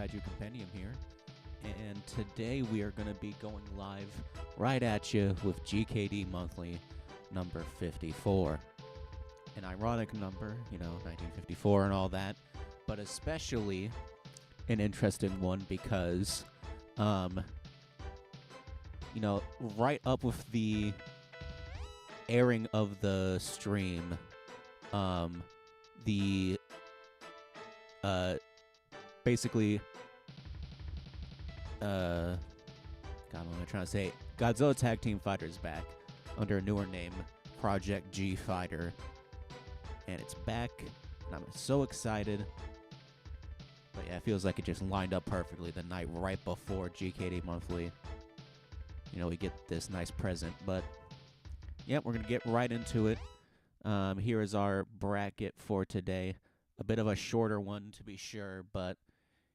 Kaijuu Compendium here, and today we are going to be going live right at you with GKD Monthly number 54. An ironic number, 1954 and all that, but especially an interesting one because, right up with the airing of the stream, basically, God, what am I trying to say? Godzilla Tag Team Fighter is back under a newer name, Project G Fighter, and it's back, and I'm so excited. But yeah, it feels like it just lined up perfectly the night right before GKD Monthly. We get this nice present, but yep, we're gonna get right into it. Here is our bracket for today. A bit of a shorter one to be sure, but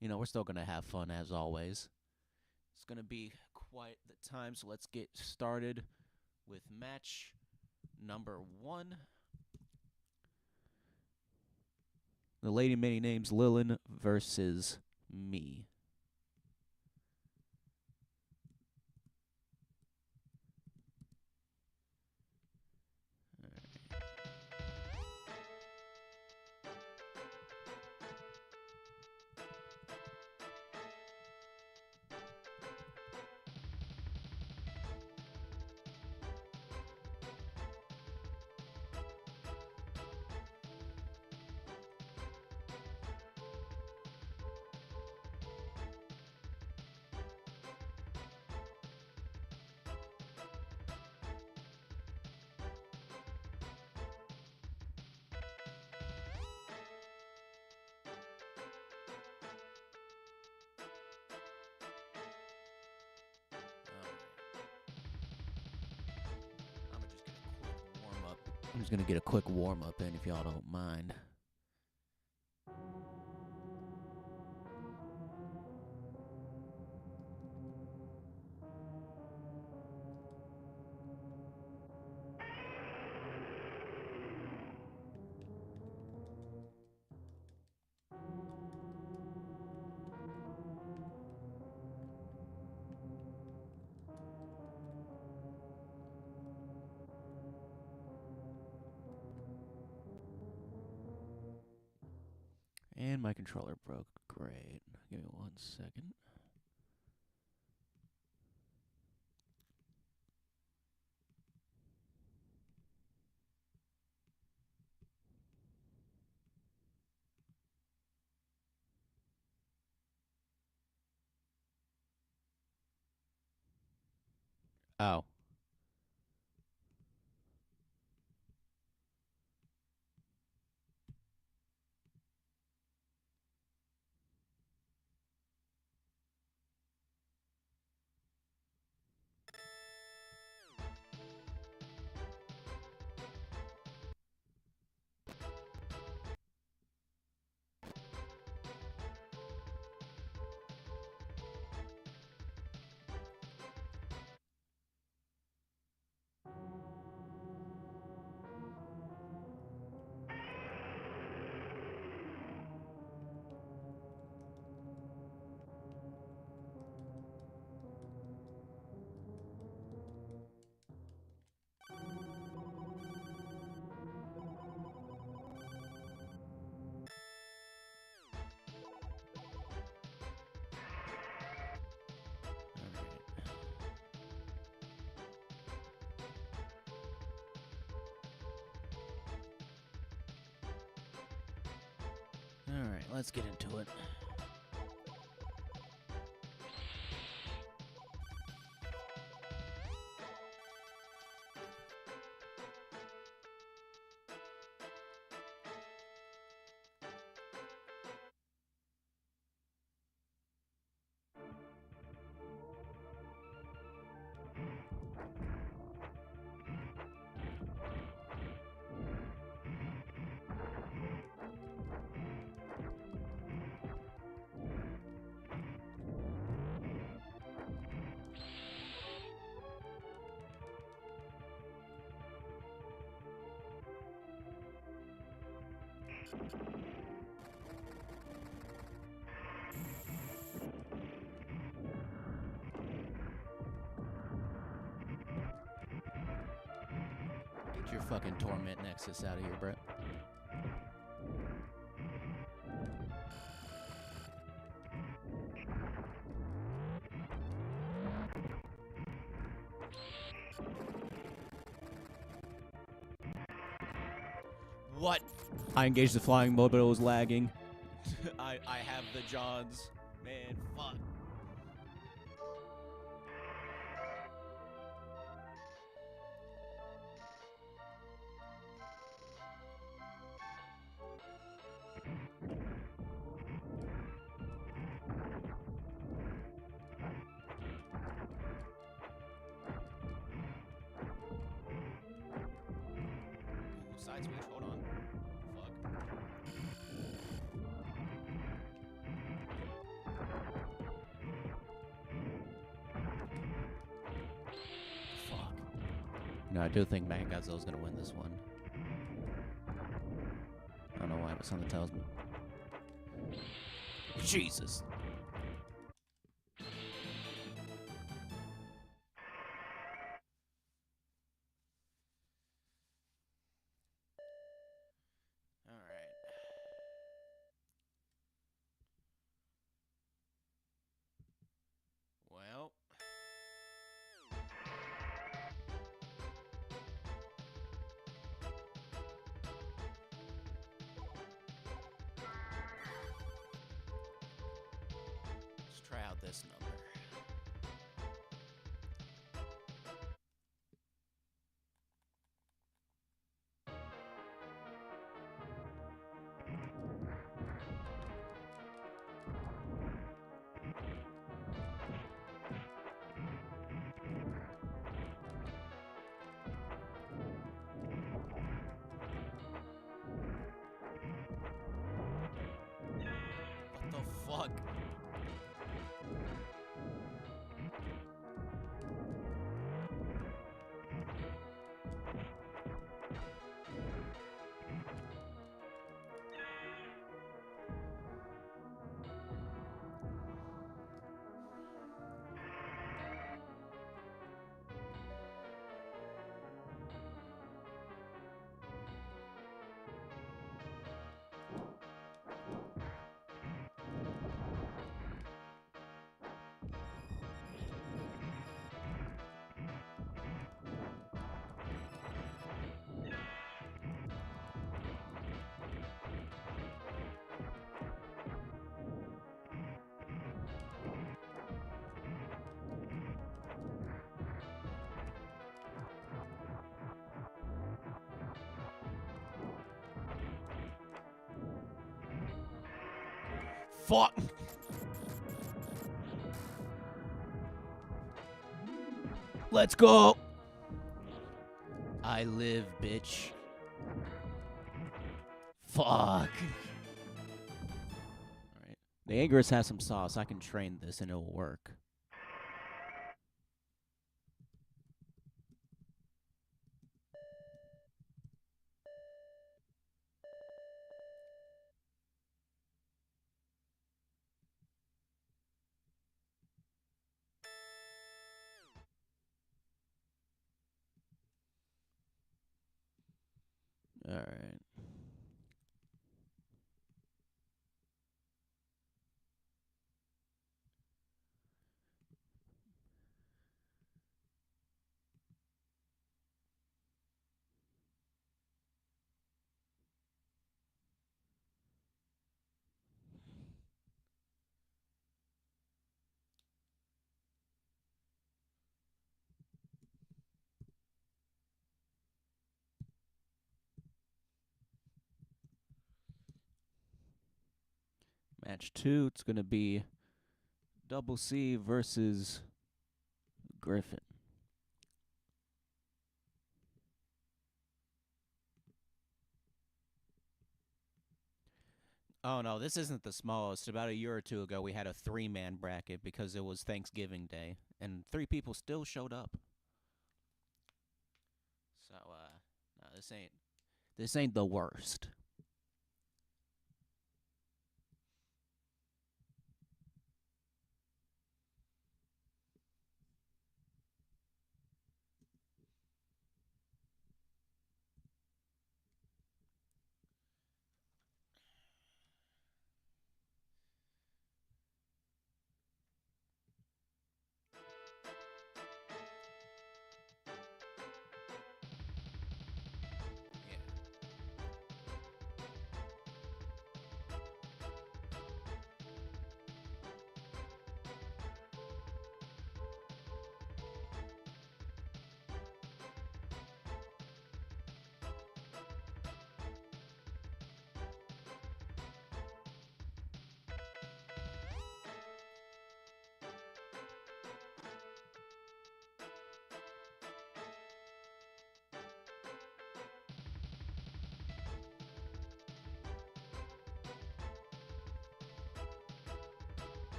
we're still gonna have fun as always. It's gonna be quite the time, so let's get started with match number 1. The lady many names Lilin versus me. I'm just going to get a quick warm-up in if y'all don't mind. And my controller broke. Great. Give me 1 second. Oh. Alright, let's get into it. Get your fucking torment nexus out of here, bro. What? I engaged the flying mode, but it was lagging. I have the Johns. Man, fuck. Ooh, side switch, hold on. Fuck. Fuck. No, I do think Mechagodzilla's gonna win this one. I don't know why, but something tells me. Jesus. Alright. Well. Let's try out this number. What the fuck? Fuck! Let's go! I live, bitch. Fuck. Alright. The Angerus has some sauce. I can train this and it'll work. Alright. Match 2, it's going to be Double C versus Griffin. Oh no, this isn't the smallest. About a year or two ago, we had a 3-man bracket because it was Thanksgiving Day, and 3 people still showed up. So, no, this ain't the worst.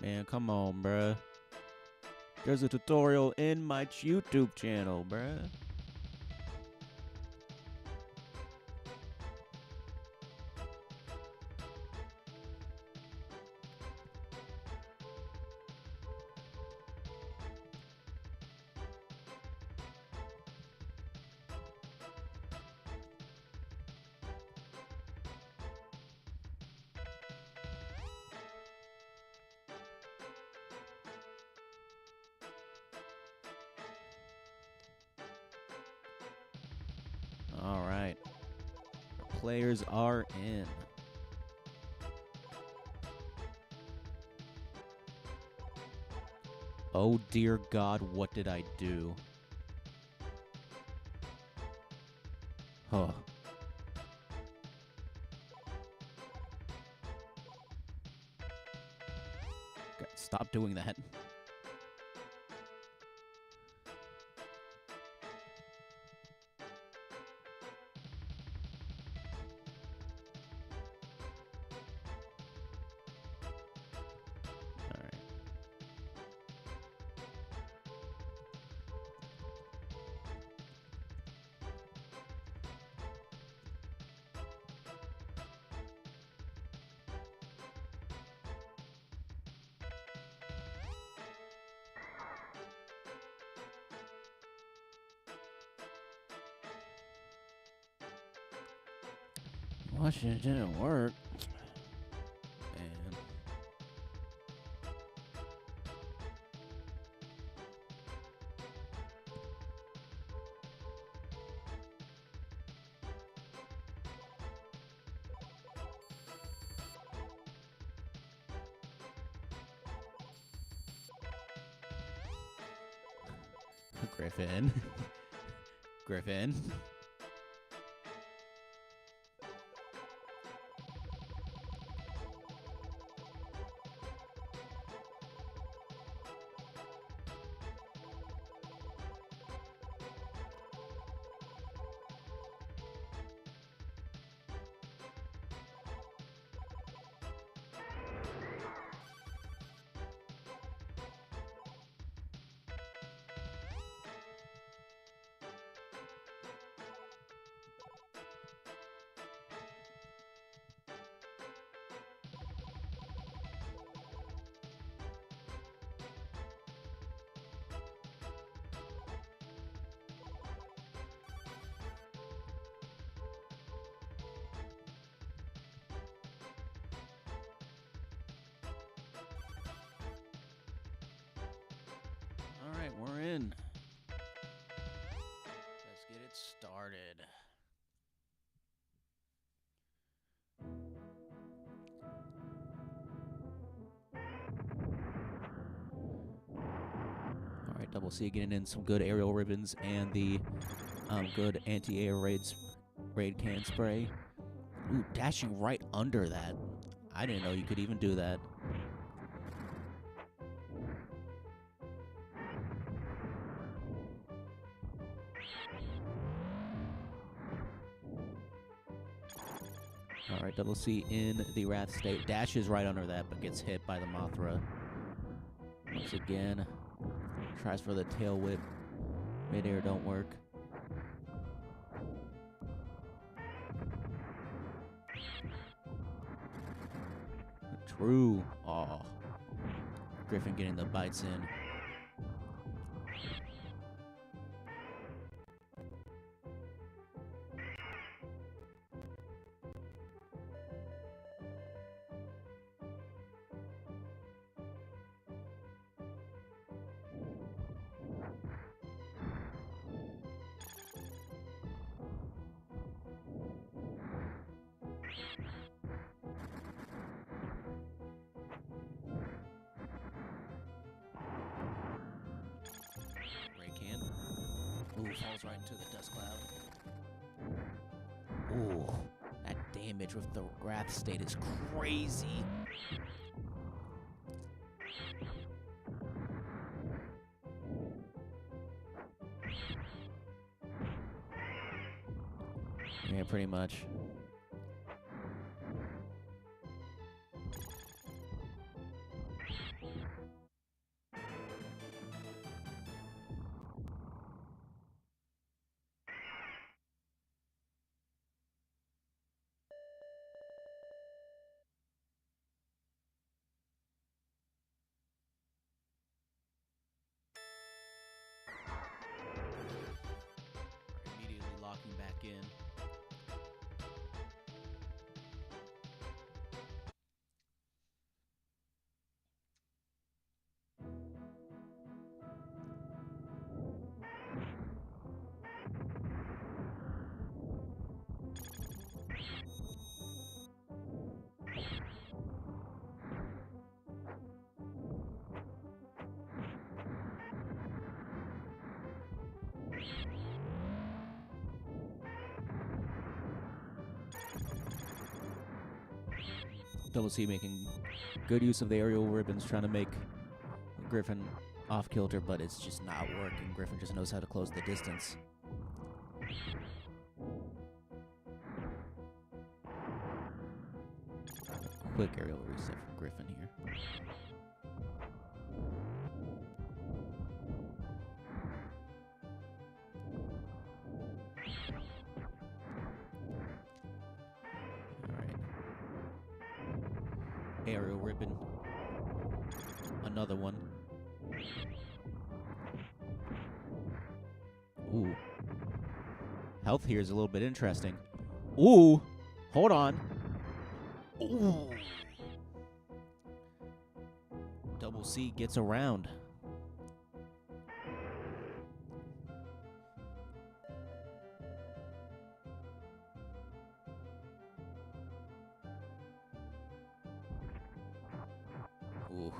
Man, come on, bruh. There's a tutorial in my YouTube channel, bruh. All right. Players are in. Oh dear God, what did I do? Huh. God, stop doing that. All right. Well, shit didn't work. Man. Griffin. Griffin. All right, we're in. Let's get it started. All right, Double C getting in some good aerial ribbons and the good anti-air raid can spray. Ooh, dashing right under that. I didn't know you could even do that. All right, Double C in the Wrath state. Dashes right under that, but gets hit by the Mothra. Once again, tries for the tail whip. Midair don't work. True. Aw. Griffin getting the bites in. Ooh, falls right into the dust cloud. Ooh, that damage with the Wrath state is crazy. Yeah, pretty much. back in. Double C making good use of the aerial ribbons, trying to make Griffin off kilter, but it's just not working. Griffin just knows how to close the distance. Quick aerial reset from Griffin here. Aerial ribbon. Another one. Ooh. Health here is a little bit interesting. Ooh. Hold on. Ooh. Double C gets around. Ooh.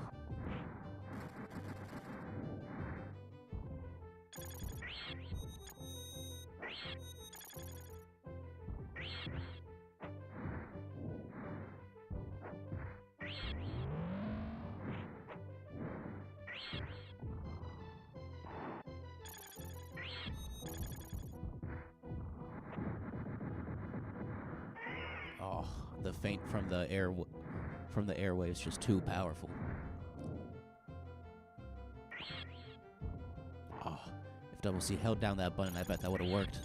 Oh, the feint from the airway is just too powerful. Oh, if Double C held down that button, I bet that would have worked.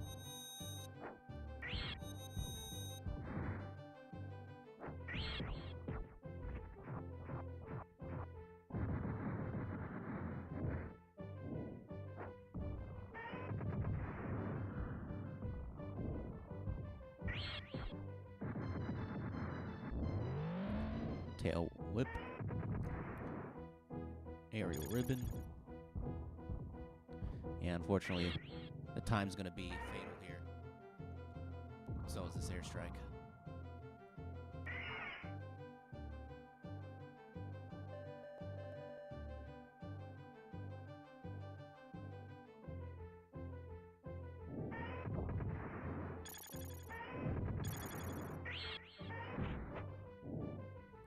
Tail whip. Aerial ribbon. Yeah, unfortunately, the time's going to be fatal here. So is this airstrike.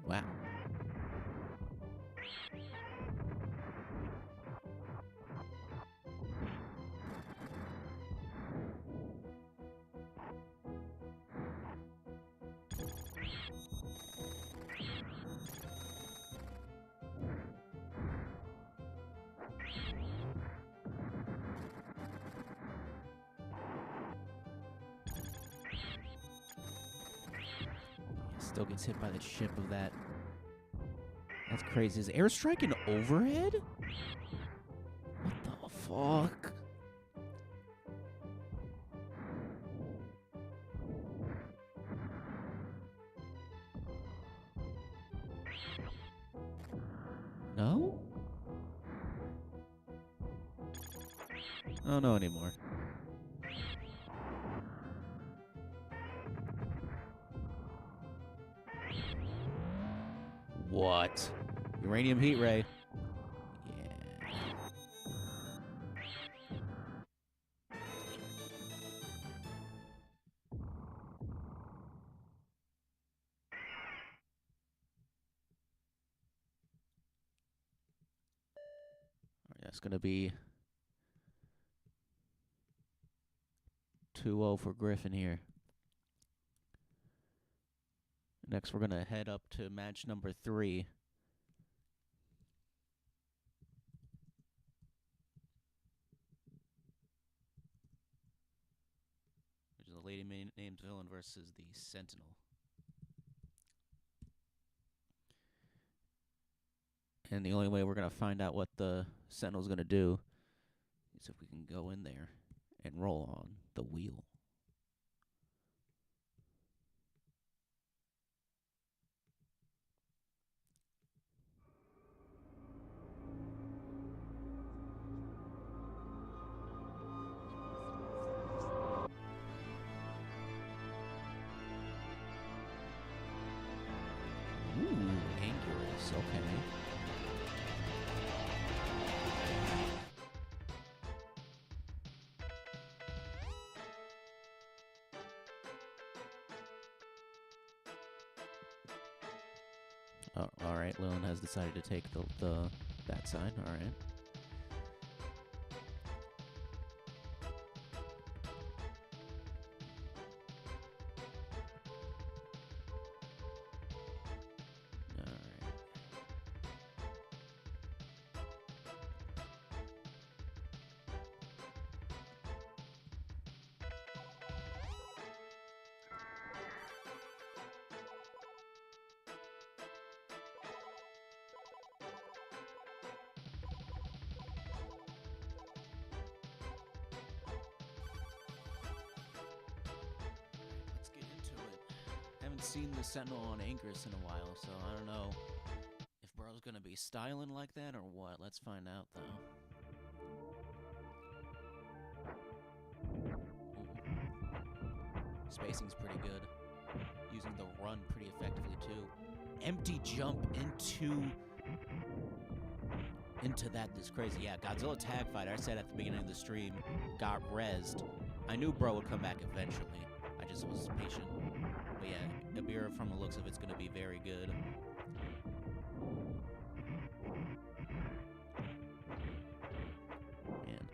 Wow. Still gets hit by the chip of that. That's crazy. Is airstrike an overhead? What the fuck? No? I don't know anymore. What? Uranium heat ray. Yeah. That's going to be 2-0 for Griffin here. Next, we're going to head up to match number 3. Which is a lady named Villain versus the Sentinel. And the only way we're going to find out what the Sentinel's going to do is if we can go in there and roll on the wheel. Anguirus, okay. Oh, alright, Lilin has decided to take that side, alright. Seen the Sentinel on Anguirus in a while, so I don't know if bro's gonna be styling like that or what. Let's find out, though. Spacing's pretty good. Using the run pretty effectively, too. Empty jump into that is crazy. Yeah, Godzilla Tag Fighter, I said at the beginning of the stream, got rezzed. I knew bro would come back eventually. I just was patient. But yeah, Ibira, from the looks of it's going to be very good. Man.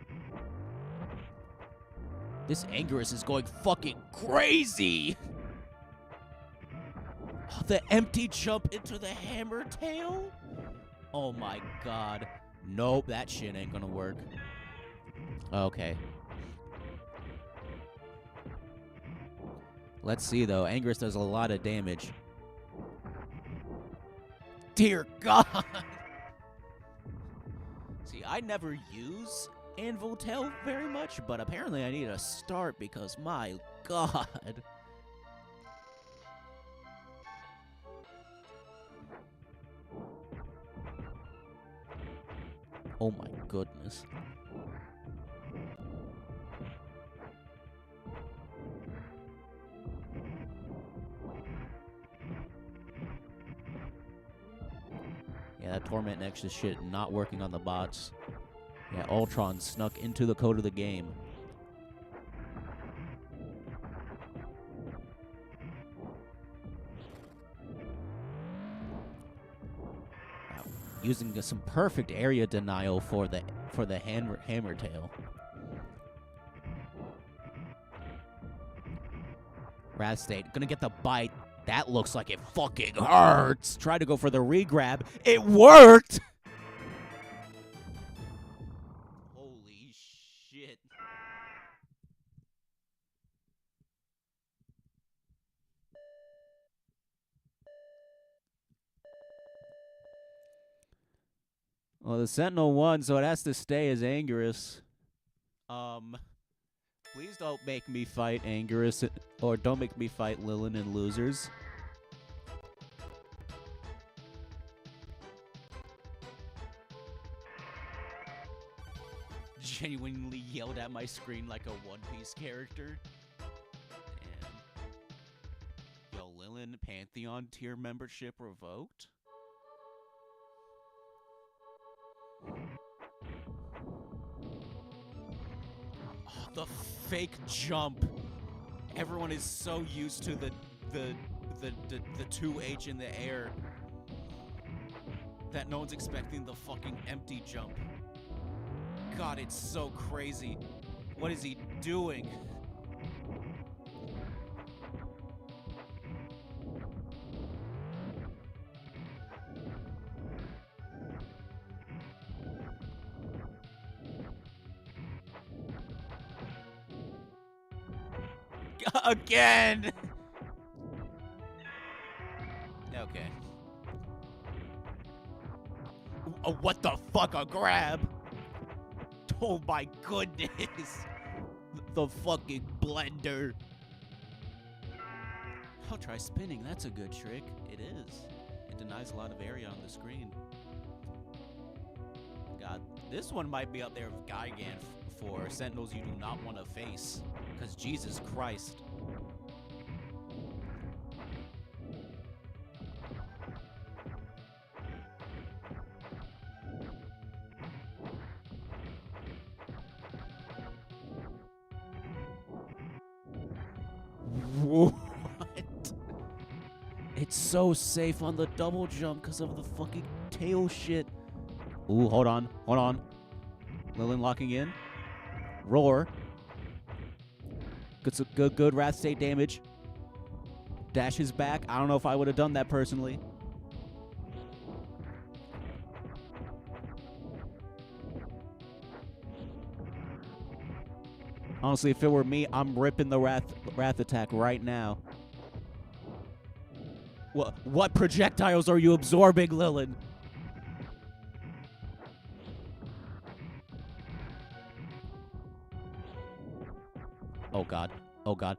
This Anguirus is going fucking crazy! Oh, the empty jump into the hammer tail? Oh my god. Nope, that shit ain't gonna work. Okay. Let's see, though. Anguirus does a lot of damage. Dear God! See, I never use Anvil Tail very much, but apparently I need to start because, my God. Oh my goodness. Yeah, that Torment Nexus shit not working on the bots. Yeah, Ultron snuck into the code of the game. Wow. Using some perfect area denial for the hammer tail. Wrath State gonna get the bite. That looks like it fucking hurts. Tried to go for the regrab. It worked! Holy shit. Well, the Sentinel won, so it has to stay as Anguirus. Please don't make me fight Anguirus, or don't make me fight Lilin and losers. Genuinely yelled at my screen like a One Piece character. Damn. Yo, Lilin, Pantheon tier membership revoked? Oh, the fake jump. Everyone is so used to the 2H in the air that no one's expecting the fucking empty jump. God, it's so crazy. What is he doing? Again! Okay. Oh, what the fuck, a grab? Oh my goodness! The fucking blender. I'll try spinning, that's a good trick. It is. It denies a lot of area on the screen. God, this one might be up there with Gigan for Sentinels you do not want to face. Because Jesus Christ. It's so safe on the double jump because of the fucking tail shit. Ooh, hold on. Hold on. Lilin locking in. Roar. Good Wrath State damage. Dash his back. I don't know if I would have done that personally. Honestly, if it were me, I'm ripping the Wrath attack right now. What projectiles are you absorbing, Lilin? Oh, God. Oh, God.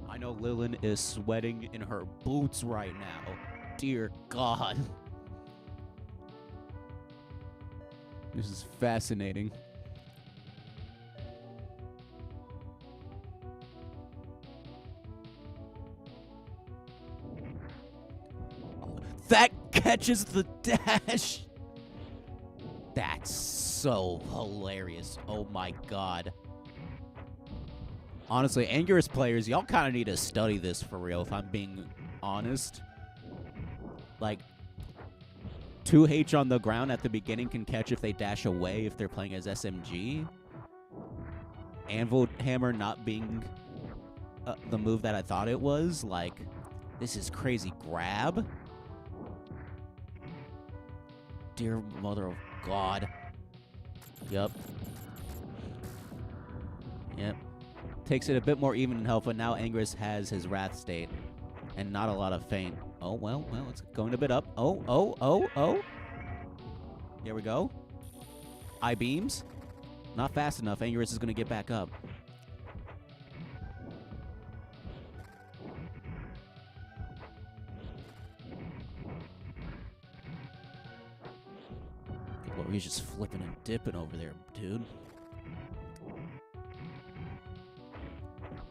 I know Lilin is sweating in her boots right now. Dear God. This is fascinating. That catches the dash. That's so hilarious. Oh my God. Honestly, Anguirus players, y'all kind of need to study this for real, if I'm being honest. Like, 2H on the ground at the beginning can catch if they dash away if they're playing as SMG. Anvil Hammer not being the move that I thought it was. Like, this is crazy. Grab? Dear mother of God. Yep. Takes it a bit more even in health, but now Anguirus has his Wrath State. And not a lot of feint. Oh, well, it's going a bit up. Oh. Here we go. Eye beams. Not fast enough. Anguirus is going to get back up. He's just flipping and dipping over there, dude.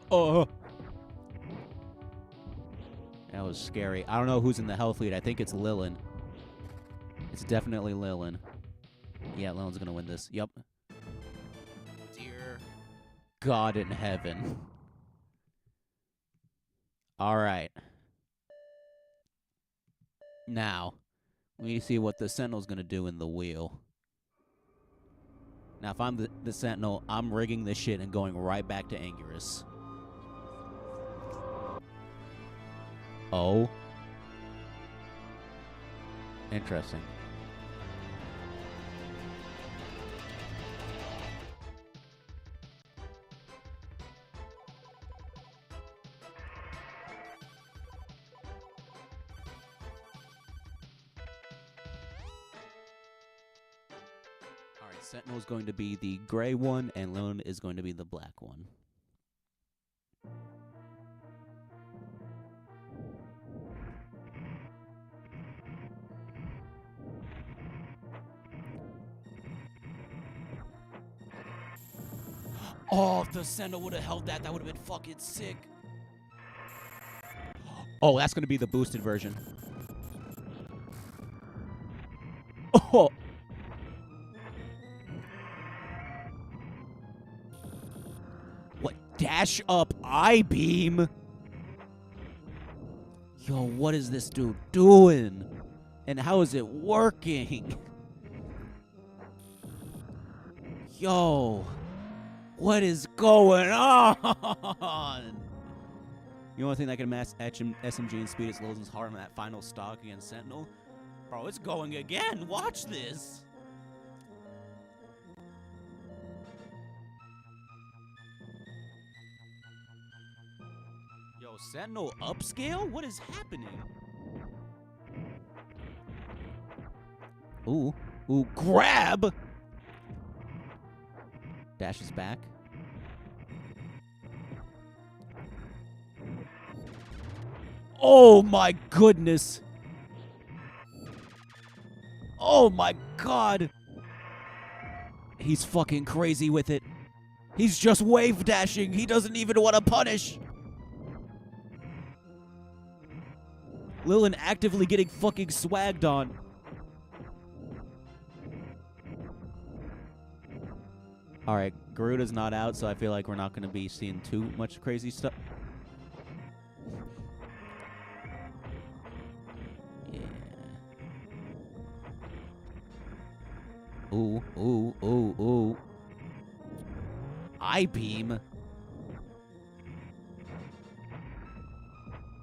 Oh. That was scary. I don't know who's in the health lead. I think it's Lilin. It's definitely Lilin. Yeah, Lilin's going to win this. Yup. Dear God in heaven. All right. Now, we see what the Sentinel's going to do in the wheel. Now, if I'm the Sentinel, I'm rigging this shit and going right back to Anguirus. Oh. Interesting. Sentinel is going to be the gray one, and Lilin is going to be the black one. Oh, if the Sentinel would have held that, that would have been fucking sick. Oh, that's going to be the boosted version. Oh! What? Dash up eye beam? Yo, what is this dude doing? And how is it working? Yo, what is going on? The only thing that can match SMG and speed is Lilin's heart on that final stock against Sentinel. Bro, it's going again. Watch this. Yo, Sentinel upscale? What is happening? Ooh, grab! Dashes back. Oh my goodness! Oh my god! He's fucking crazy with it. He's just wave dashing. He doesn't even want to punish. Lilin actively getting fucking swagged on. Alright, Garuda's not out, so I feel like we're not going to be seeing too much crazy stuff. Yeah. Ooh, ooh, ooh, ooh. I-beam?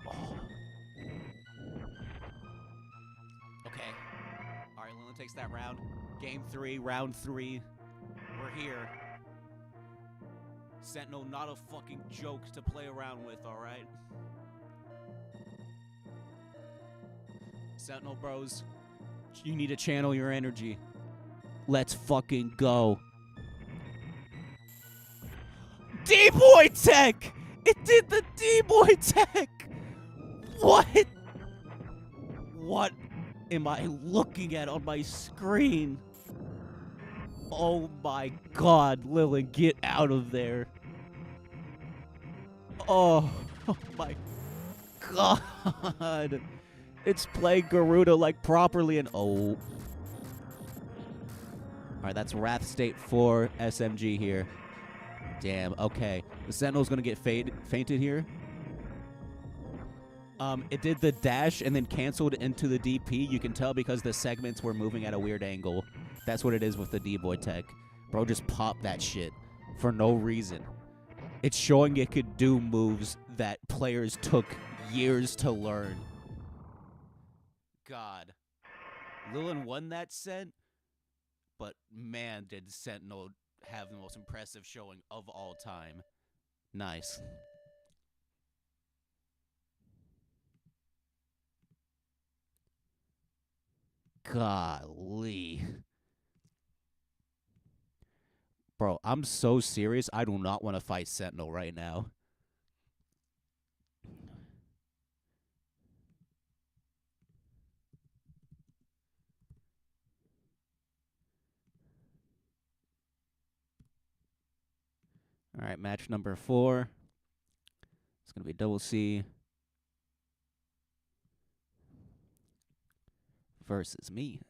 Oh. Okay. Alright, Lilin takes that round. Game 3, round 3. We're here. Sentinel, not a fucking joke to play around with, alright? Sentinel bros, you need to channel your energy. Let's fucking go. D-Boy Tech! It did the D-Boy Tech! What? What am I looking at on my screen? Oh my god, Lilin, get out of there. Oh my god. It's playing Garuda like properly and oh. Alright, that's Wrath State 4 SMG here. Damn, okay. The Sentinel's gonna get fainted here. It did the dash and then canceled into the DP. You can tell because the segments were moving at a weird angle. That's what it is with the D-Boy Tech. Bro just popped that shit for no reason. It's showing it could do moves that players took years to learn. God. Lilin won that set, but man, did Sentinel have the most impressive showing of all time. Nice. Golly. Bro, I'm so serious. I do not want to fight Sentinel right now. All right, match number 4. It's going to be Double C versus me.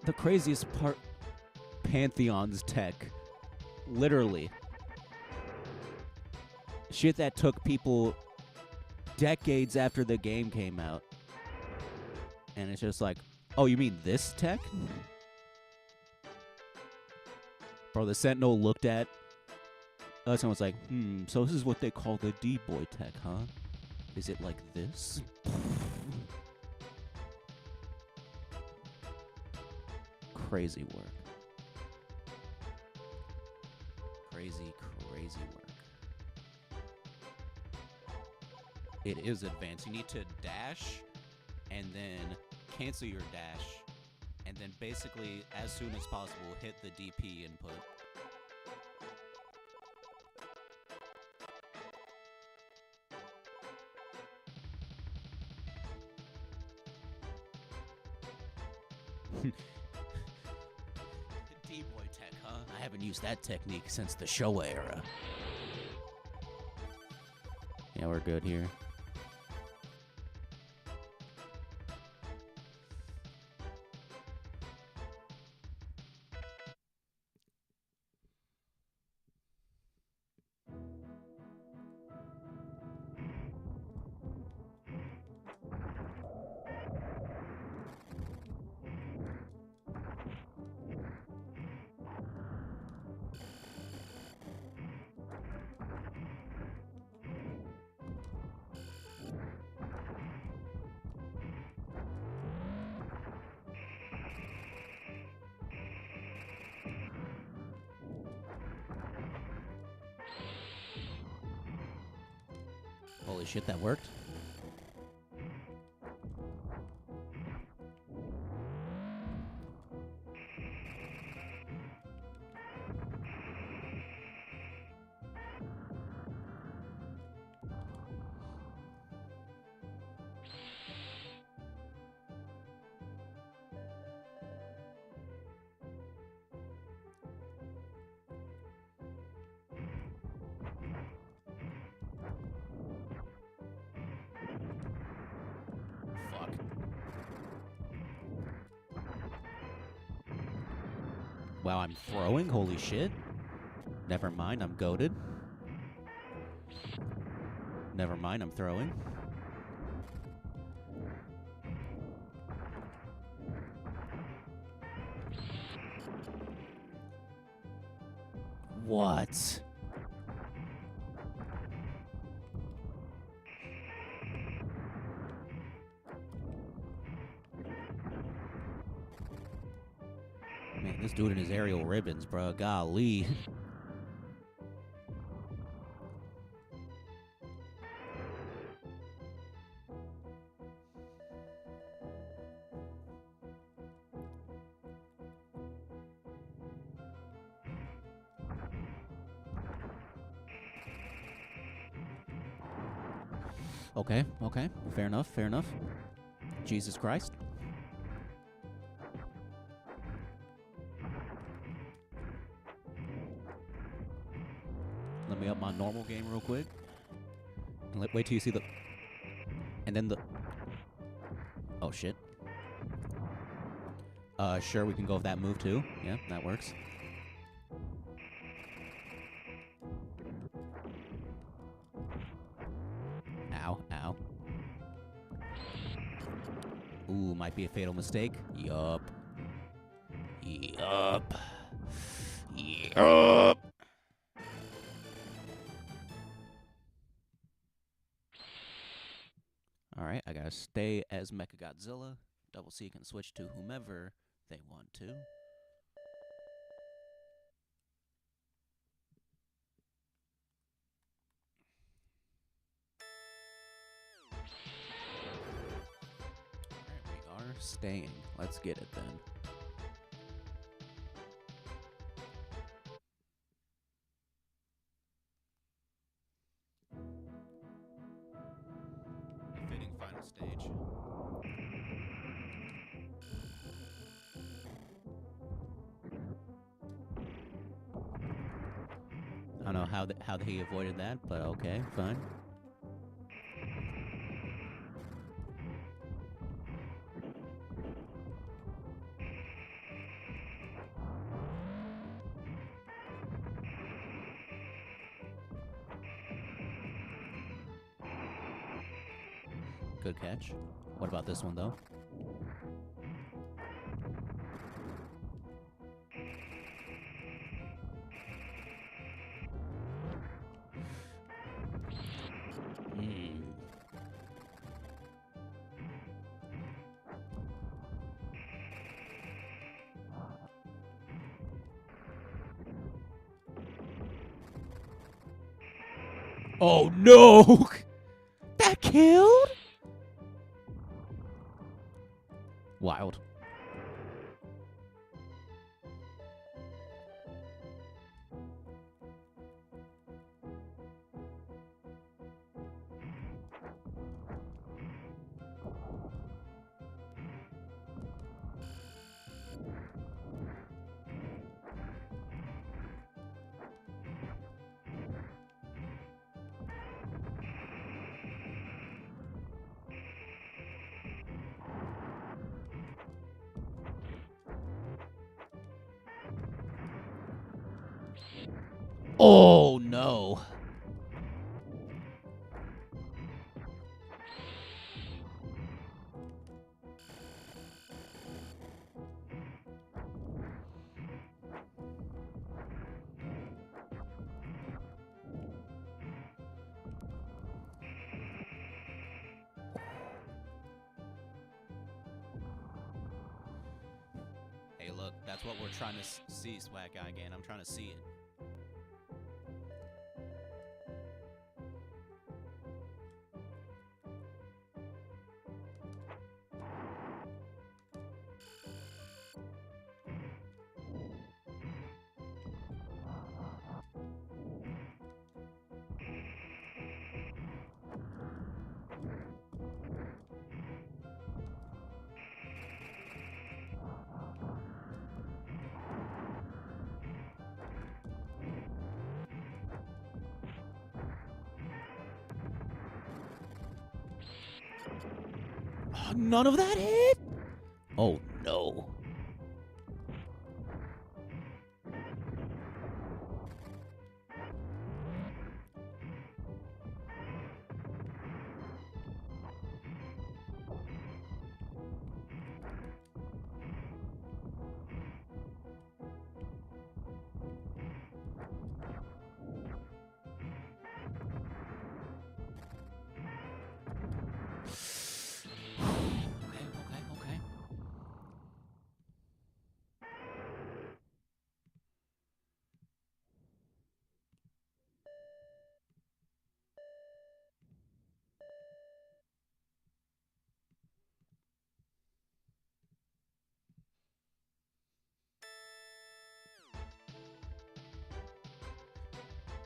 The craziest part, Pantheon's tech. Literally. Shit that took people decades after the game came out. And it's just like, oh, you mean this tech? Bro, the Sentinel looked at us and was like, so this is what they call the D-Boy tech, huh? Is it like this? Crazy work. Crazy, crazy work. It is advanced. You need to dash and then cancel your dash and then basically as soon as possible hit the DP input. D-Boy tech, huh? I haven't used that technique since the Showa era. Yeah, we're good here. Holy shit, that worked? Wow, I'm throwing? Holy shit. Never mind, I'm goated. Never mind, I'm throwing. What? Man, this dude in his aerial ribbons, bro. Golly. Okay, okay. Fair enough, fair enough. Jesus Christ. Let me up my normal game real quick. And wait till you see the... And then the... Oh, shit. Sure, we can go with that move, too. Yeah, that works. Ow, ow. Ooh, might be a fatal mistake. Yup. Yup. Yup. Alright, I gotta stay as Mechagodzilla. Double C can switch to whomever they want to. Alright, we are staying. Let's get it then. Fitting final stage. I don't know how he avoided that, but okay, fine. Good catch. What about this one, though? Oh, no! That killed? Wild. Oh, no. Hey, look, that's what we're trying to see, Swag Guy again. I'm trying to see it. None of that hit? Oh, no.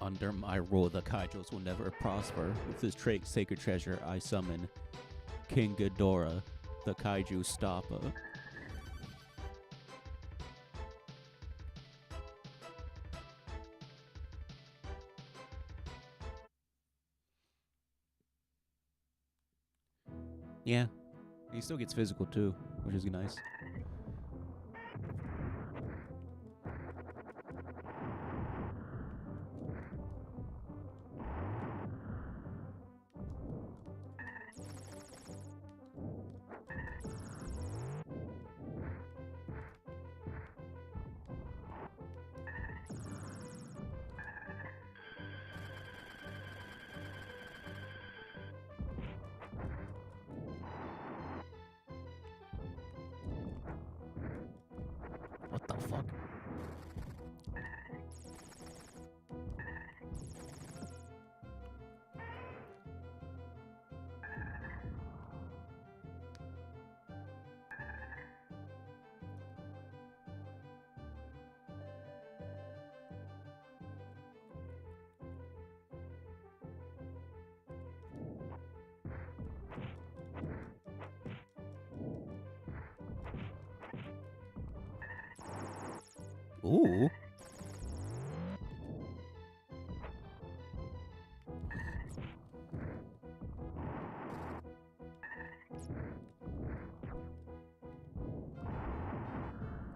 Under my rule, the Kaijus will never prosper. With this sacred treasure, I summon King Ghidorah, the Kaiju stopper. Yeah, he still gets physical too, which is nice. What the fuck? Ooh.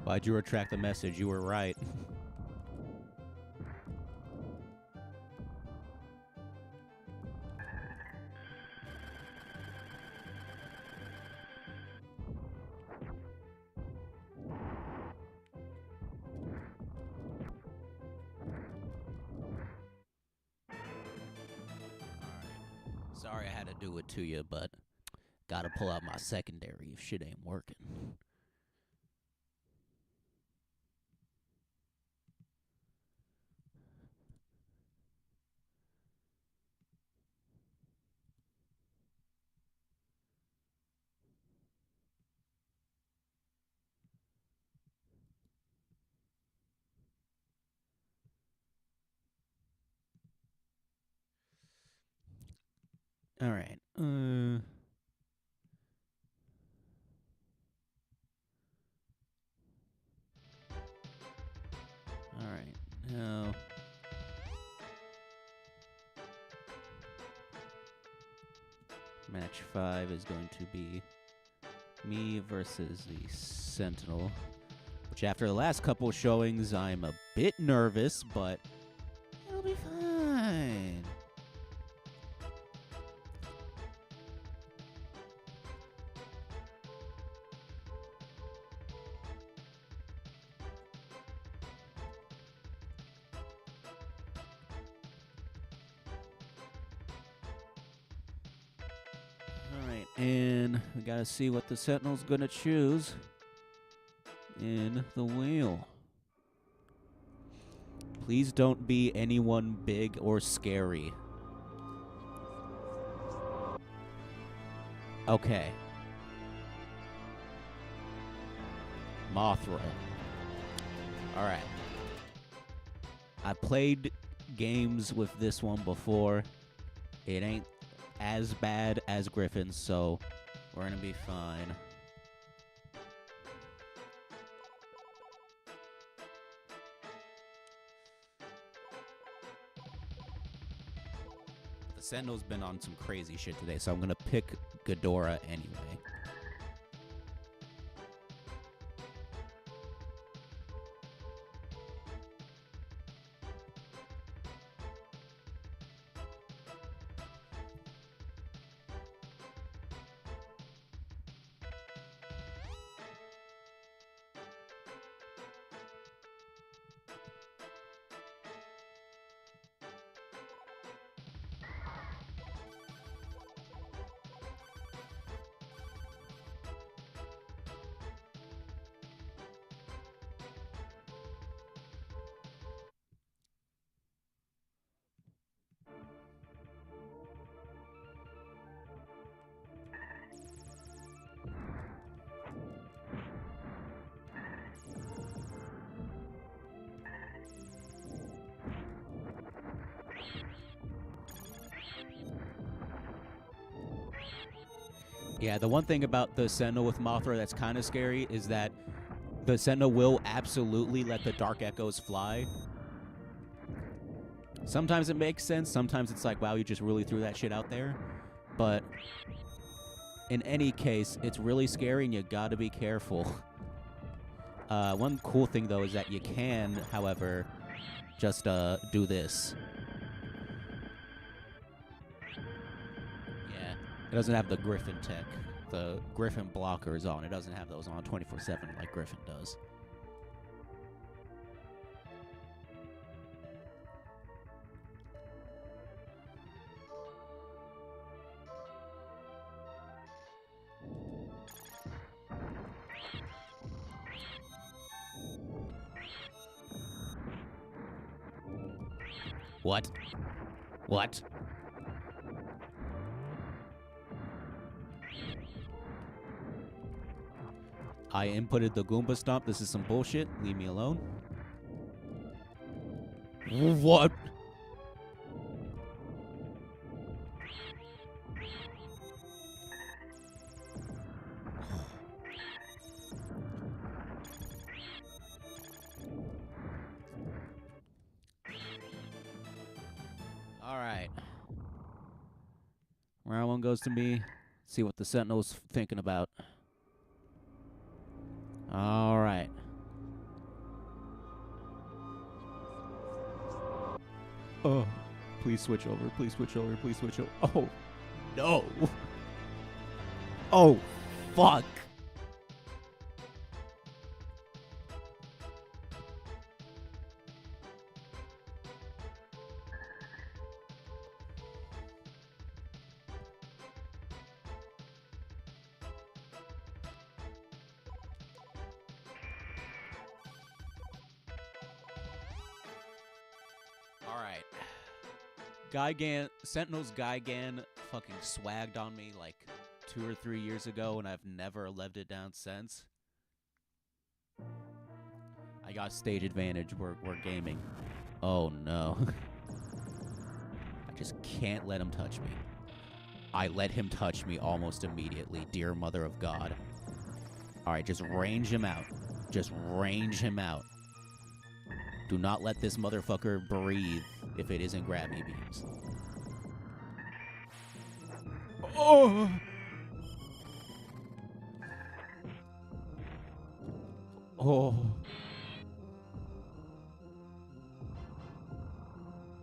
Why'd you retract the message? You were right. Sorry I had to do it to you, but gotta pull out my secondary if shit ain't working. All right. All right. Now, match 5 is going to be me versus the Sentinel, which after the last couple showings, I'm a bit nervous, but it'll be fine. Alright, and we gotta see what the Sentinel's gonna choose in the wheel. Please don't be anyone big or scary. Okay. Mothra. Alright. I played games with this one before. It ain't as bad as Griffin, so we're gonna be fine. The Sentinel's been on some crazy shit today, so I'm gonna pick Ghidorah anyway. Yeah, the one thing about the Sentinel with Mothra that's kind of scary is that the Sentinel will absolutely let the Dark Echoes fly. Sometimes it makes sense. Sometimes it's like, wow, you just really threw that shit out there. But in any case, it's really scary and you gotta be careful. One cool thing, though, is that you can, however, just do this. Yeah, it doesn't have the Griffin tech. The Griffin blocker is on. It doesn't have those on 24/7 like Griffin does. What? What? I inputted the Goomba Stomp. This is some bullshit. Leave me alone. What? All right. Round one goes to me. See what the Sentinel's thinking about. All right. Oh, please switch over. Please switch over. Please switch over. Oh, no. Oh, fuck. Alright. Sentinel's Gigan fucking swagged on me like 2 or 3 years ago, and I've never left it down since. I got stage advantage. We're gaming. Oh no. I just can't let him touch me. I let him touch me almost immediately, dear mother of God. Alright, just range him out. Just range him out. Do not let this motherfucker breathe if it isn't grab me beams. Oh! Oh.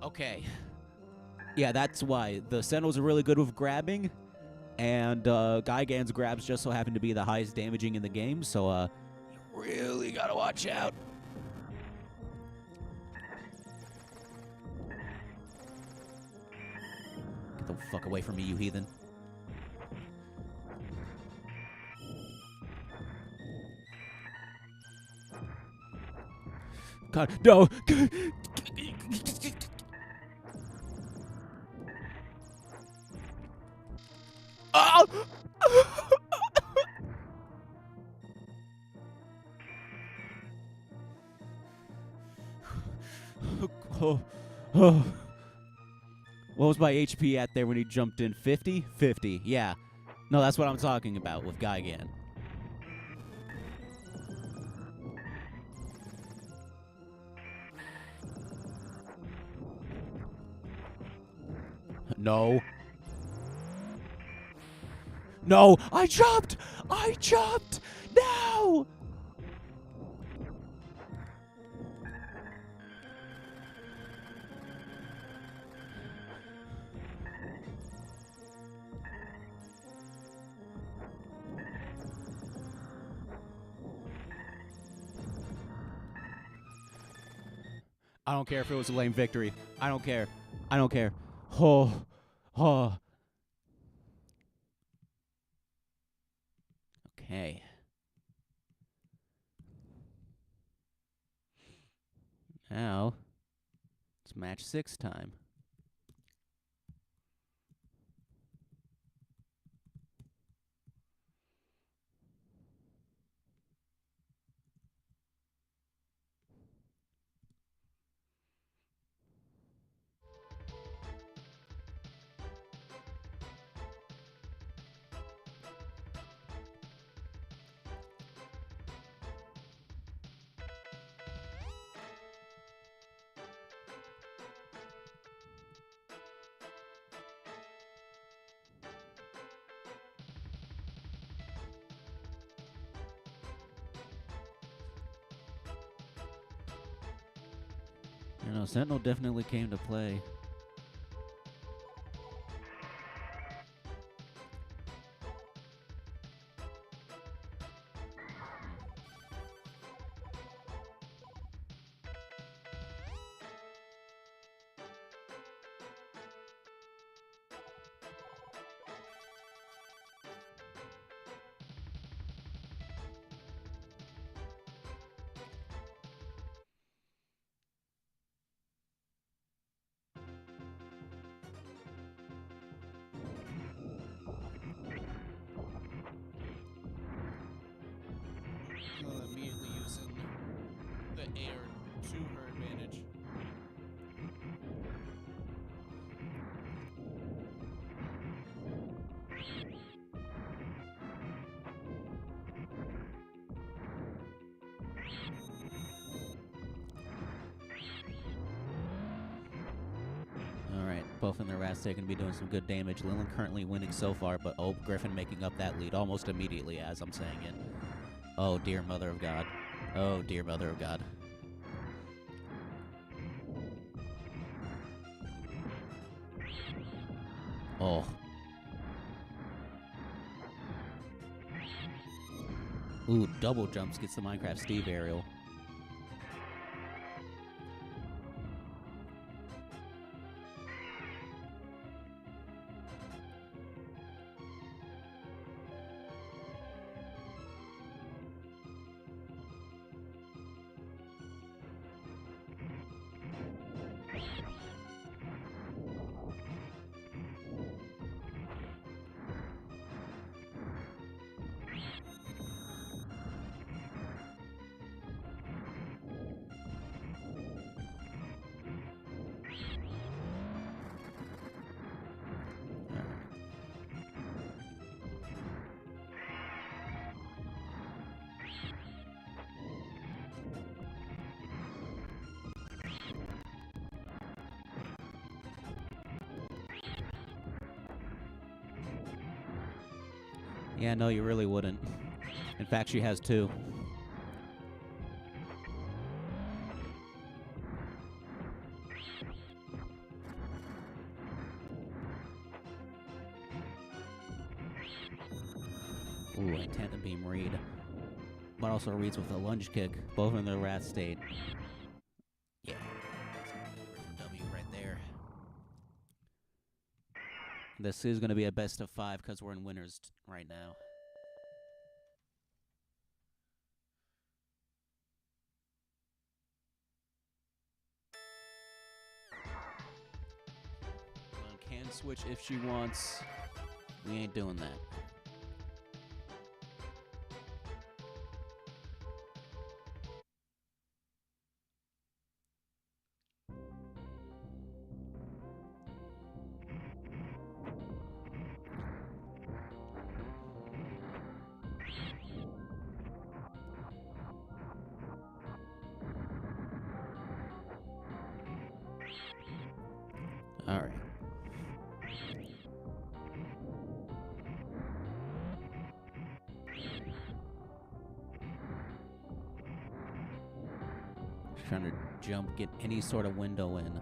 Okay. Yeah, that's why. The Sentinels are really good with grabbing, and Gigan's grabs just so happen to be the highest damaging in the game, so you really gotta watch out. Get the fuck away from me, you heathen. God, no! Oh! Oh. What was my HP at there when he jumped in? 50? 50, yeah. No, that's what I'm talking about with Gigan. No. No! I jumped! I jumped! No! I don't care if it was a lame victory. I don't care. I don't care. Oh. Oh. Okay. Now, it's match 6 time. You know, Sentinel definitely came to play. Immediately using the air to her advantage. Alright, both in the rats are going to be doing some good damage. Leland currently winning so far, but Griffin making up that lead almost immediately as I'm saying it. Oh, dear mother of God. Oh, dear mother of God. Oh. Ooh, double jumps gets the Minecraft Steve aerial. Yeah, no, you really wouldn't. In fact, she has two. Ooh, a tandem beam read. But also reads with a lunge kick, both in the rat state. Yeah, that's going to be a Griffin W right there. This is going to be a best of 5 because we're in winners right now. Lynn can switch if she wants. We ain't doing that. All right. Trying to jump, get any sort of window in.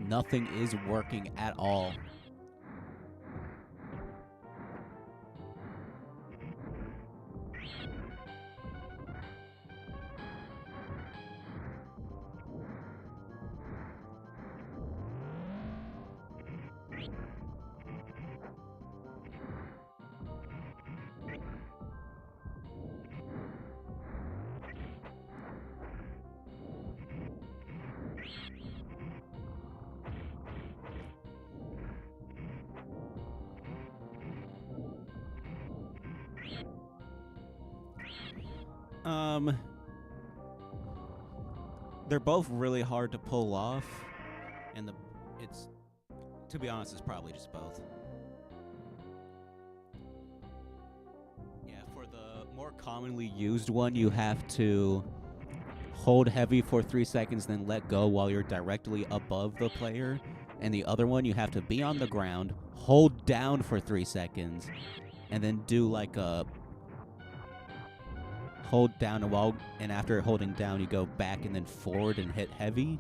Nothing is working at all. They're both really hard to pull off, and it's, to be honest, it's probably just both. Yeah, for the more commonly used one, you have to hold heavy for 3 seconds, then let go while you're directly above the player. And the other one, you have to be on the ground, hold down for 3 seconds, and then do like a hold down and after holding down, you go back and then forward and hit heavy.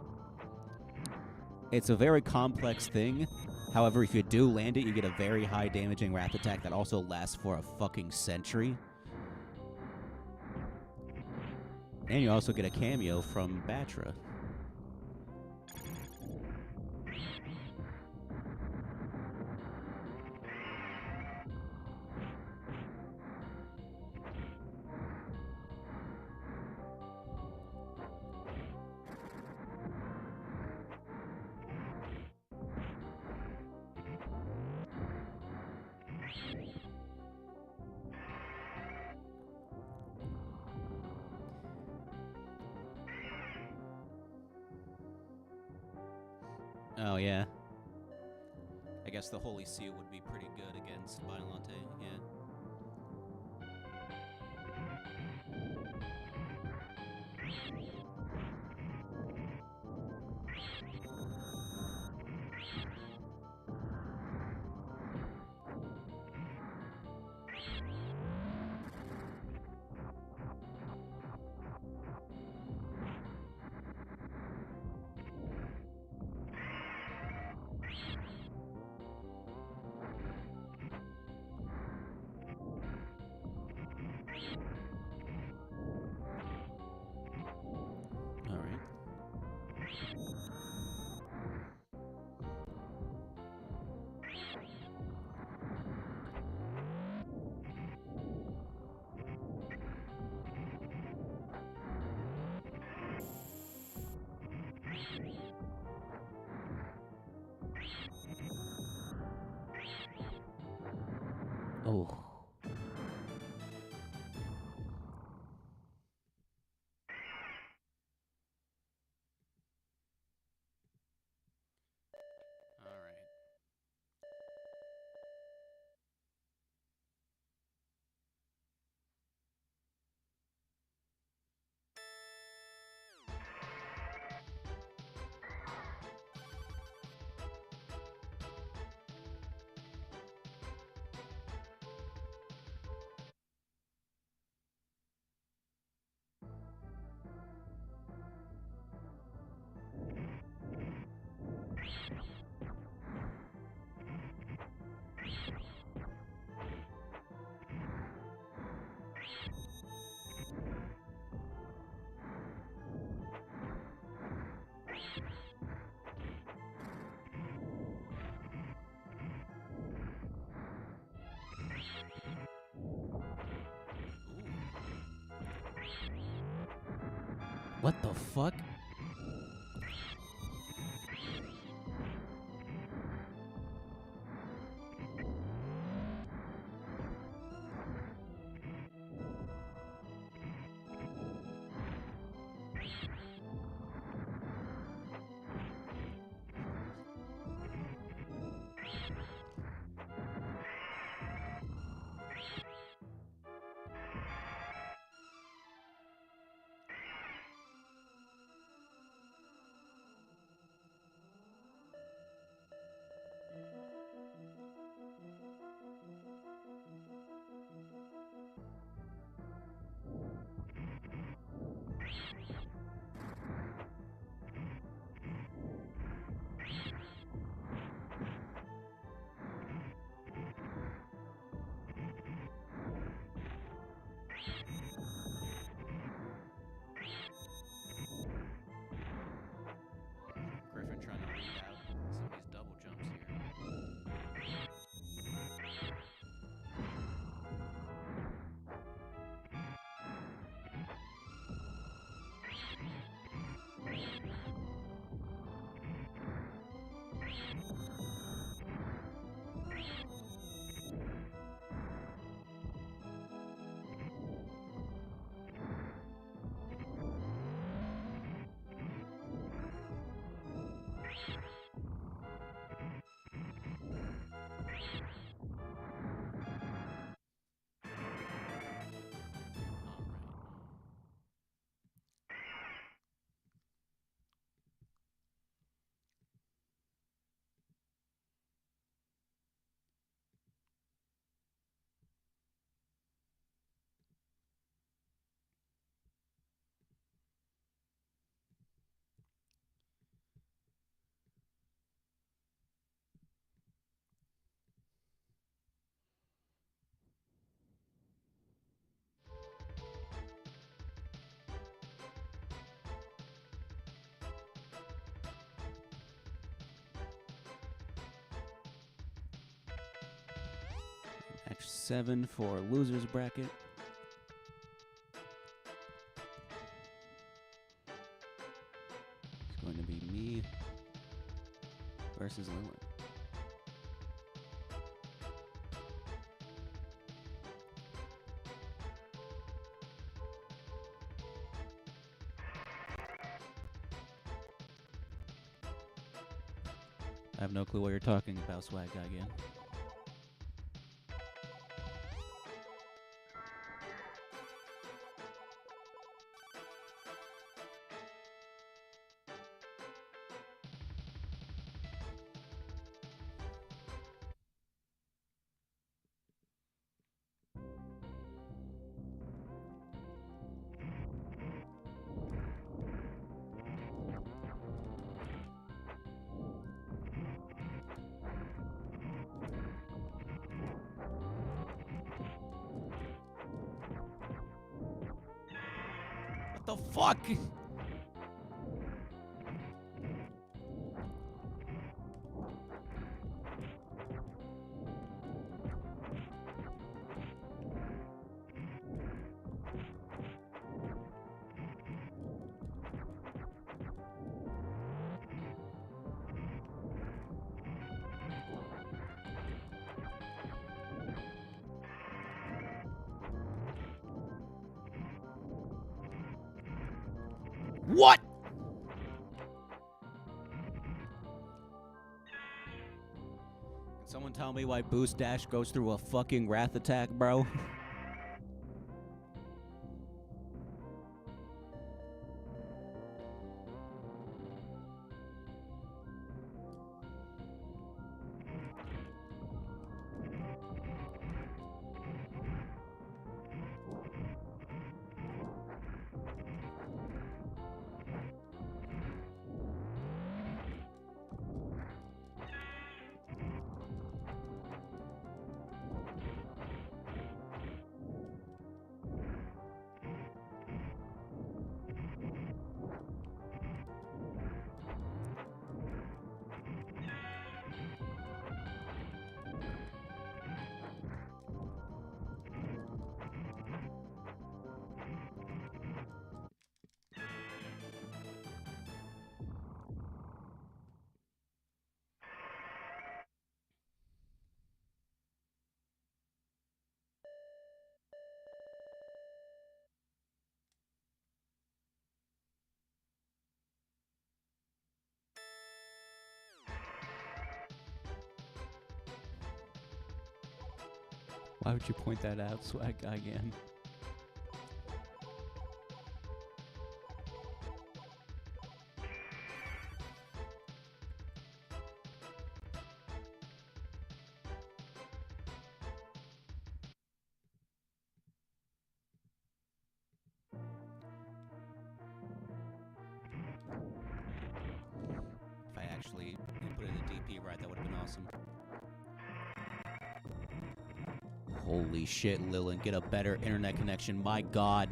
It's a very complex thing. However, if you do land it, you get a very high damaging wrath attack that also lasts for a fucking century. And you also get a cameo from Batra. Oh, yeah. I guess the Holy Seal would be pretty good against Biollante, yeah. Oh. What the fuck? 7 for losers bracket. It's going to be me versus Lilin. I have no clue what you're talking about, Swag Guy again. What the fuck? What? Can someone tell me why Boost Dash goes through a fucking Wrath attack, bro? Why would you point that out, Swag Guy again? If I actually put in the DP right, that would have been awesome. Holy shit, Lilin, get a better internet connection, my god.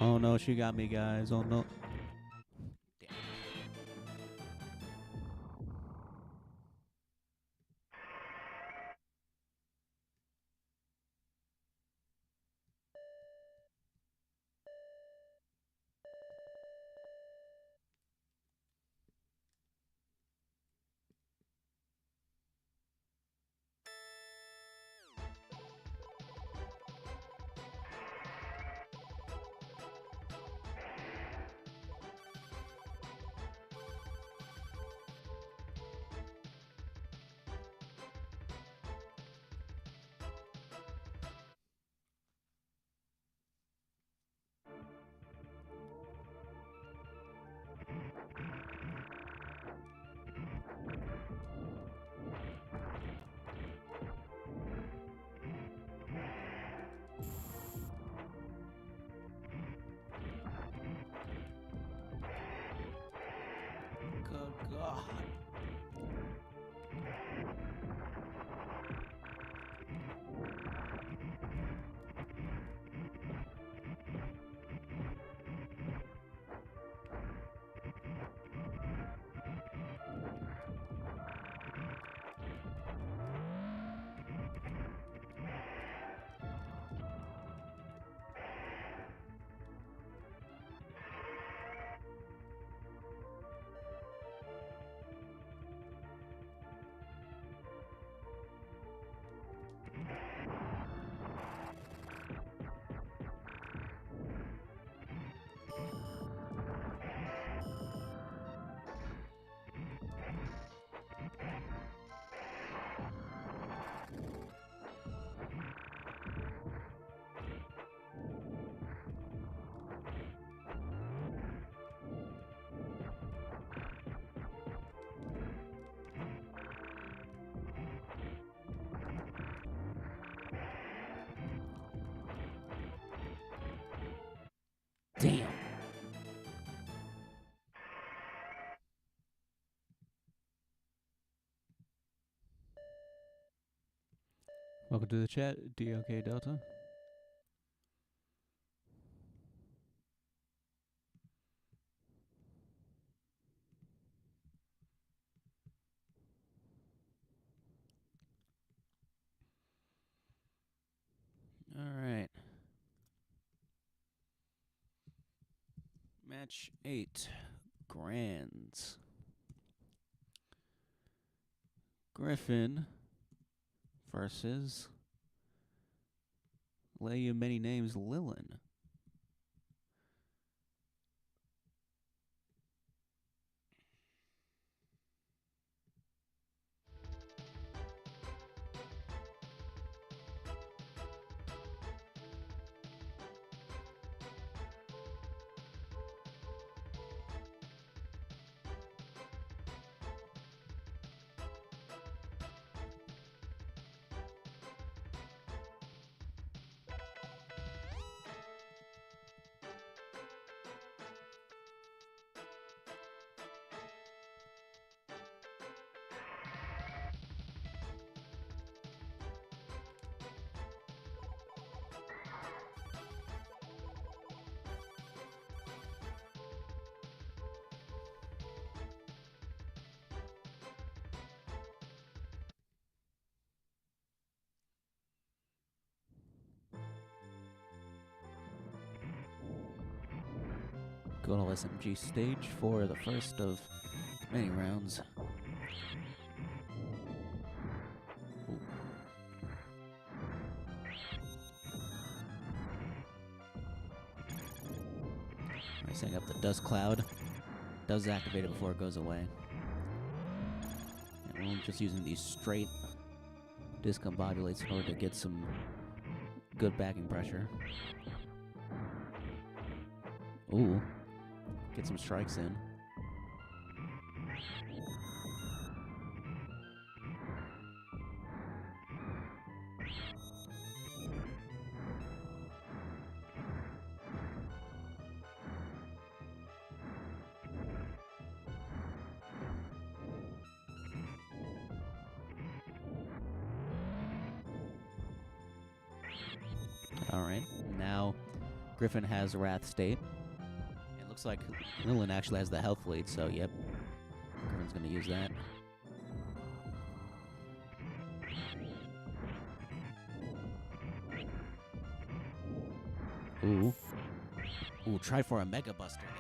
Oh no, she got me, guys. Oh no. Damn. Good God. Damn. Welcome to the chat, DOK Delta. All right. Match 8. Grands. Griffin versus Lay You Many Names Lilin. Go to SMG stage for the first of many rounds. Ooh. Alright, setting up the dust cloud. Does activate it before it goes away. And we're just using these straight discombobulates in order to get some good backing pressure. Ooh. Get some strikes in. Alright, now Griffin has Wrath State. It looks like Lilin actually has the health lead, so yep. Griffin's gonna use that. Ooh. Ooh, try for a Mega Buster there. Midair.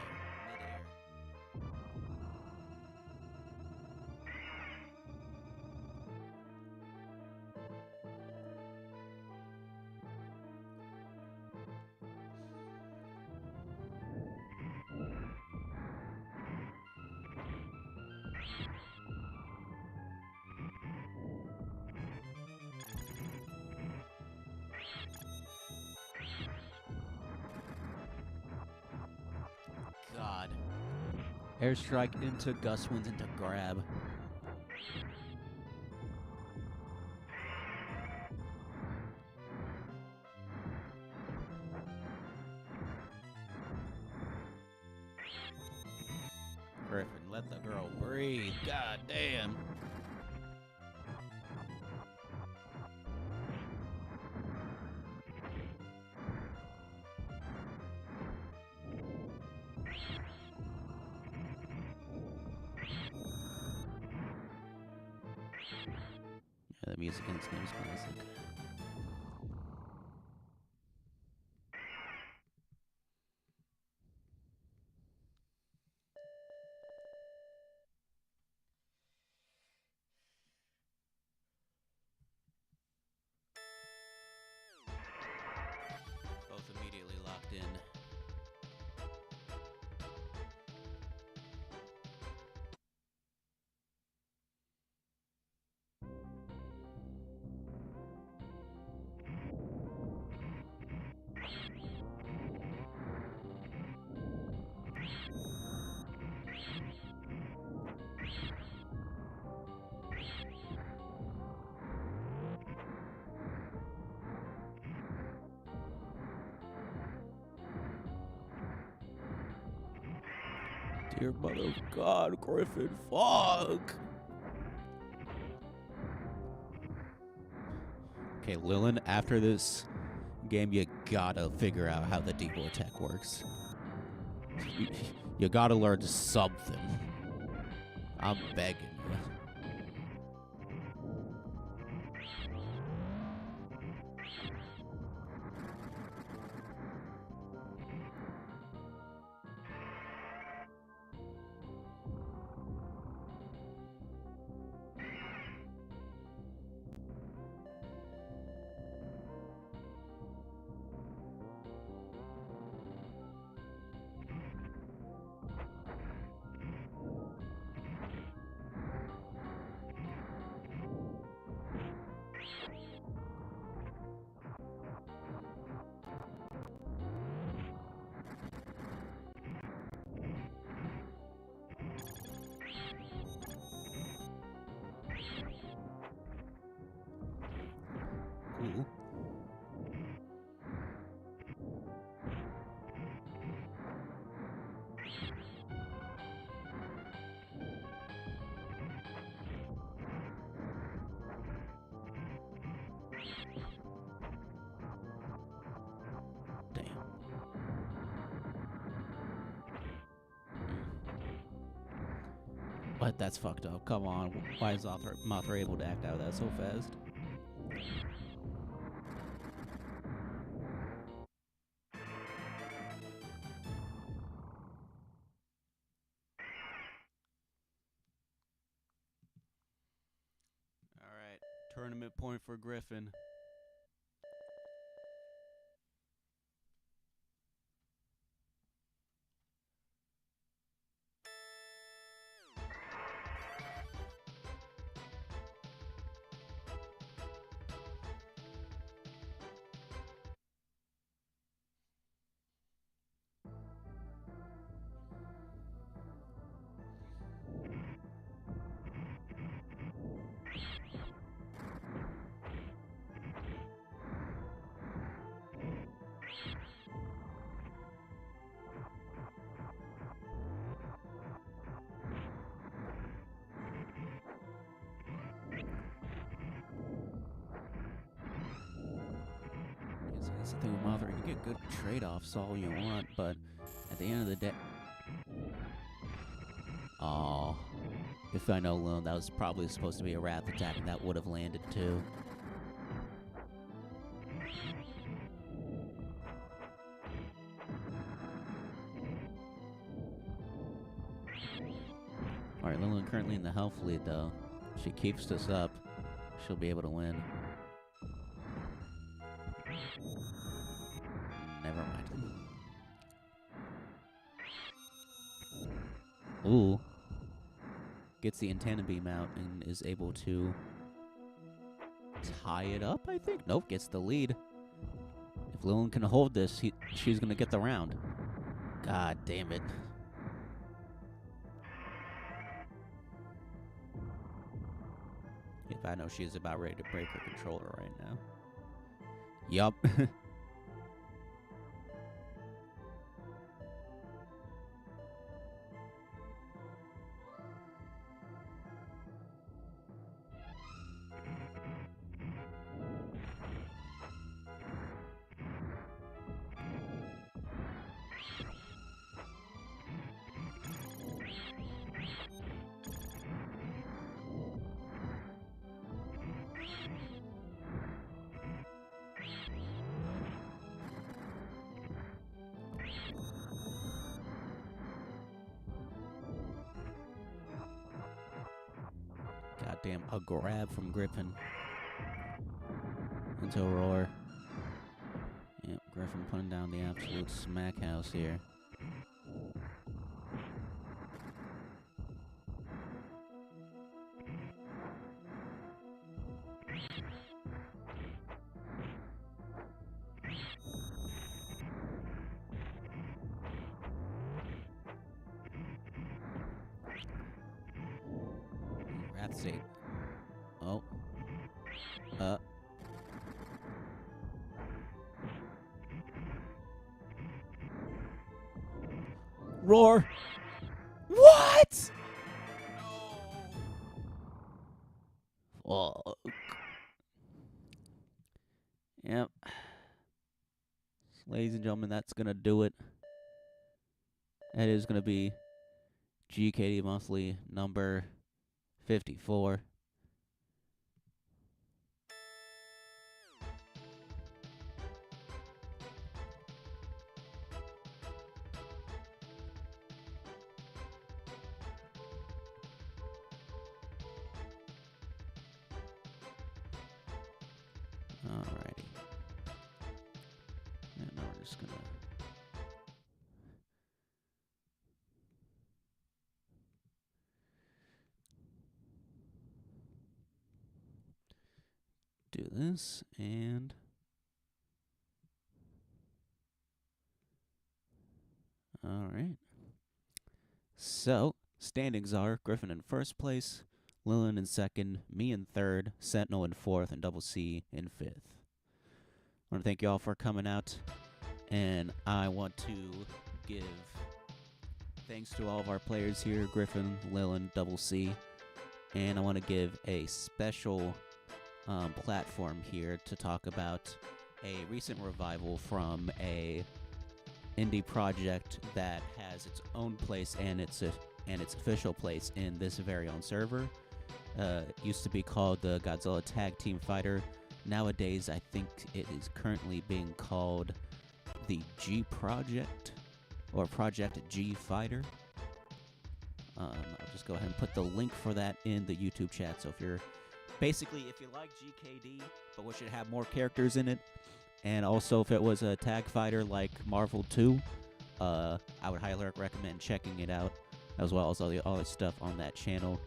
God. Airstrike into Gust Winds into grab. Griffin, let the girl breathe. God damn. Yeah, the music in this game is classic. Both immediately locked in. Dear mother of God, Griffin, fuck! Okay, Lilin, after this game, you gotta figure out how the depot attack works. You gotta learn something. I'm begging you. Ooh. Damn. What? That's fucked up. Come on. Why is Mothra able to act out of that so fast? Alright. Tournament point for Griffin. That's the thing with Mothra. You get good trade-offs all you want, but at the end of the day... Oh, if I know Lil, that was probably supposed to be a Wrath attack, and that would have landed too. Alright, Lillian currently in the health lead, though. If she keeps this up, she'll be able to win. Never mind. Ooh. Gets the antenna beam out and is able to tie it up, I think? Nope, gets the lead. If Lillian can hold this, she's going to get the round. God damn it. If I know she's about ready to break her controller right now. Yup. Goddamn, a grab from Griffin into Roar. Yep, Griffin putting down the absolute smack house here. Wrathstate. Oh. Roar! What?! Fuck. Yep. Ladies and gentlemen, that's gonna do it. That is gonna be GKD Monthly number 54. Alrighty. And now we're just gonna do this, and alright. So, standings are Griffin in first place, Lillian in second, me in third, Sentinel in fourth, and Double C in fifth. I want to thank you all for coming out, and I want to give thanks to all of our players here, Griffin, Lillian, Double C, and I want to give a special platform here to talk about a recent revival from a indie project that has its own place and its official place in this very own server. It used to be called the Godzilla Tag Team Fighter. Nowadays, I think it is currently being called the G Project, or Project G Fighter. I'll just go ahead and put the link for that in the YouTube chat. So if you like GKD, but wish it had more characters in it, and also if it was a tag fighter like Marvel 2, I would highly recommend checking it out, as well as all the other stuff on that channel.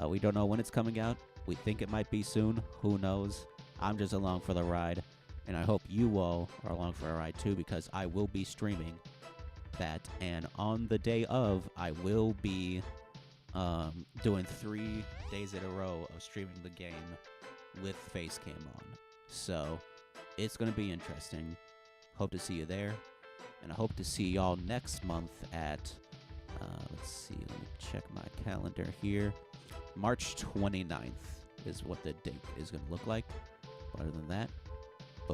We don't know when it's coming out. We think it might be soon. Who knows? I'm just along for the ride, and I hope you all are along for a ride too, because I will be streaming that, and on the day of, I will be doing 3 days in a row of streaming the game with face cam on. So it's going to be interesting. Hope to see you there, and I hope to see y'all next month at, let's see, let me check my calendar here. March 29th is what the date is going to look like. Other than that,